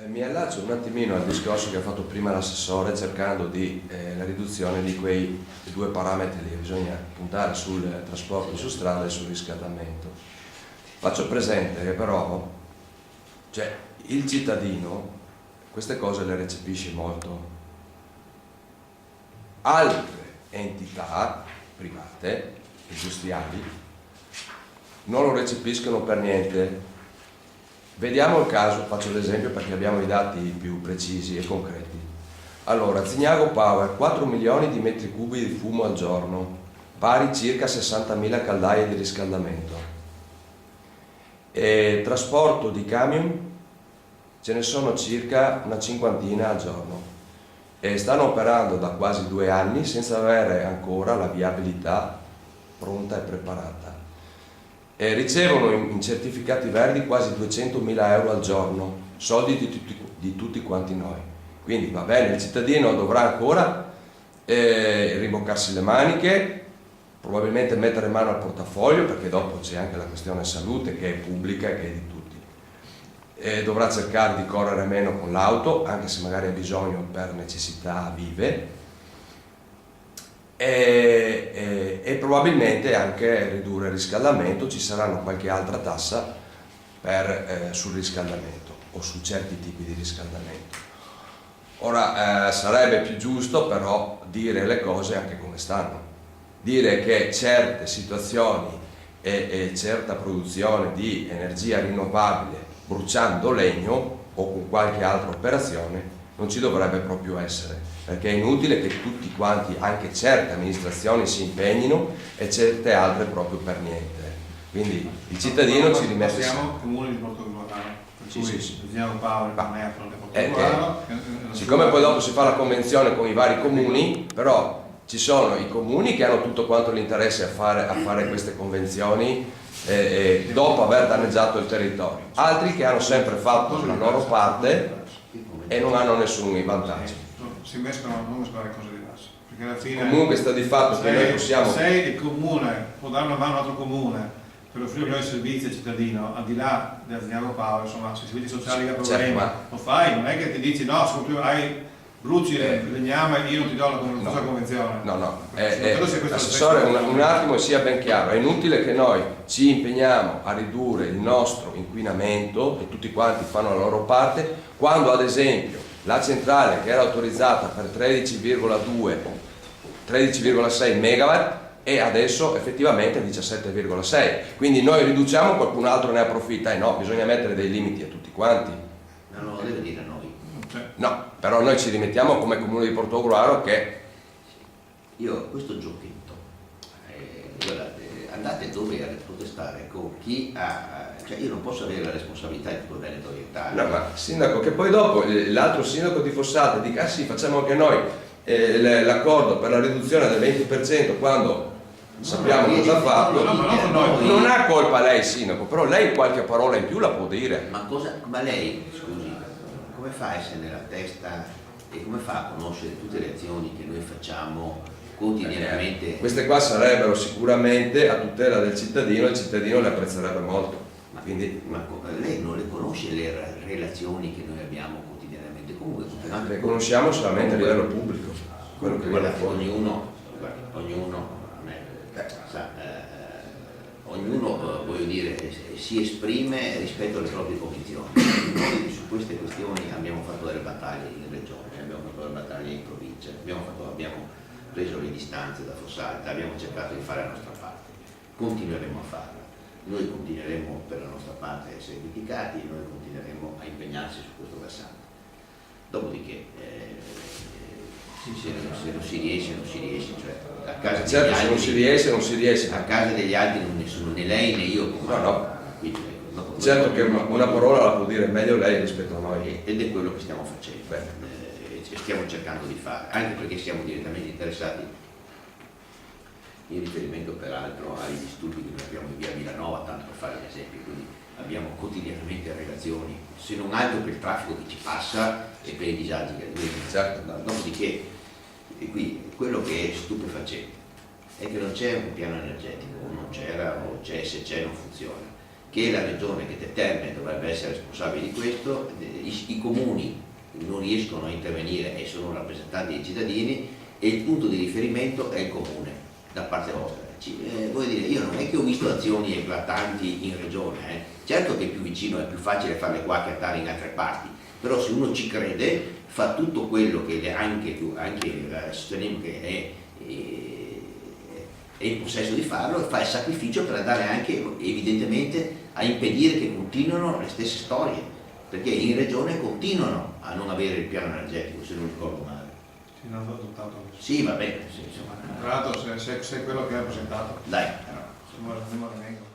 Mi allaccio un attimino al discorso che ha fatto prima l'assessore, cercando la riduzione di quei due parametri lì. Bisogna puntare sul trasporto su strada e sul riscaldamento. Faccio presente che però il cittadino queste cose le recepisce molto. Altre entità private, industriali, non lo recepiscono per niente. Vediamo il caso, faccio l'esempio perché abbiamo i dati più precisi e concreti. Allora, Zignago Power, 4 milioni di metri cubi di fumo al giorno, pari circa 60.000 caldaie di riscaldamento. E trasporto di camion, ce ne sono circa una cinquantina al giorno. E stanno operando da quasi 2 anni senza avere ancora la viabilità pronta e preparata. E ricevono in certificati verdi quasi 200.000 euro al giorno, soldi di tutti quanti noi. Quindi va bene, il cittadino dovrà ancora rimboccarsi le maniche, probabilmente mettere mano al portafoglio, perché dopo c'è anche la questione salute che è pubblica e che è di tutti. Dovrà cercare di correre meno con l'auto, anche se magari ha bisogno per necessità vive, e probabilmente anche ridurre il riscaldamento. Ci saranno qualche altra tassa sul riscaldamento o su certi tipi di riscaldamento. Ora sarebbe più giusto però dire le cose anche come stanno, dire che certe situazioni e certa produzione di energia rinnovabile bruciando legno o con qualche altra operazione non ci dovrebbe proprio essere, perché è inutile che tutti quanti, anche certe amministrazioni, si impegnino e certe altre proprio per niente. Quindi il cittadino ci rimette sempre. Siamo comune di Portogruaro, per cui Zignago Power non è a fronte a Portogruaro. Siccome poi dopo si fa la convenzione con i vari comuni, però ci sono i comuni che hanno tutto quanto l'interesse a fare queste convenzioni dopo aver danneggiato il territorio, altri che hanno sempre fatto la loro parte e non hanno nessun vantaggio. Si mescolano cose diverse, perché alla fine comunque sta di fatto che noi possiamo, se il comune può dare una mano a un altro comune per offrire migliori servizi al cittadino, al di là del Zignago Power, insomma, se i servizi sociali che ha problemi, lo fai, non è che ti dici no, se tu bruci legname, io non ti do la convenzione. No. Assessore, un attimo, sia ben chiaro, è inutile che noi ci impegniamo a ridurre il nostro inquinamento e tutti quanti fanno la loro parte, quando ad esempio la centrale che era autorizzata per 13,6 megawatt e adesso effettivamente 17,6, quindi noi riduciamo, qualcun altro ne approfitta, e no, bisogna mettere dei limiti a tutti quanti. Non lo deve dire a noi. No, però noi ci rimettiamo come comune di Portogruaro che... Io questo giochetto, guardate, andate dove a protestare con chi ha, cioè io non posso avere la responsabilità di tutto il Veneto orientale. No, ma sindaco, che poi dopo l'altro sindaco di Fossate dica ah sì, facciamo anche noi l'accordo per la riduzione del 20% quando sappiamo cosa ha fatto. Non ha colpa lei sindaco, però lei qualche parola in più la può dire. Ma lei, scusi, come fa a essere nella testa e come fa a conoscere tutte le azioni che noi facciamo quotidianamente? Queste qua sarebbero sicuramente a tutela del cittadino, il cittadino le apprezzerebbe molto. Ma lei non le conosce le relazioni che noi abbiamo quotidianamente? Comunque le conosciamo solamente a livello pubblico, quello che viene fuori. Ognuno voglio dire, si esprime rispetto alle proprie convinzioni. Noi su queste questioni abbiamo fatto delle battaglie in regione, abbiamo fatto delle battaglie in provincia, abbiamo preso le distanze da Fossate, abbiamo cercato di fare la nostra parte, continueremo a farla. Noi continueremo per la nostra parte a essere criticati, noi continueremo a impegnarci su questo versante. Dopodiché se non si riesce, cioè a casa degli altri, se non si riesce. A casa degli altri non nessuno, né lei né io. No. Certo che una parola la può dire meglio lei rispetto a noi. Ed è quello che stiamo facendo. Stiamo cercando di fare, anche perché siamo direttamente interessati, in riferimento peraltro ai disturbi che noi abbiamo in via Milanova, tanto per fare un esempio, quindi abbiamo quotidianamente relazioni, se non altro per il traffico che ci passa e per i disagi che avviene. Certo. Dopodiché, qui quello che è stupefacente è che non c'è un piano energetico, non c'era, o c'è, se c'è non funziona, che è la regione che determina, dovrebbe essere responsabile di questo, i comuni non riescono a intervenire e sono rappresentanti dei cittadini e il punto di riferimento è il comune da parte vostra. Voglio dire, io non è che ho visto azioni eclatanti in regione, certo che è più vicino, è più facile farle qua che andare in altre parti, però se uno ci crede fa tutto quello che anche sosteniamo che è in possesso di farlo e fa il sacrificio per andare anche evidentemente a impedire che continuino le stesse storie, perché in regione continuano a non avere il piano energetico, se non ricordo male. Sì, non l'ho adottato. Sì, va bene, sì, insomma. Tra l'altro se è quello che ha presentato. Dai. No, siamo a Remengo.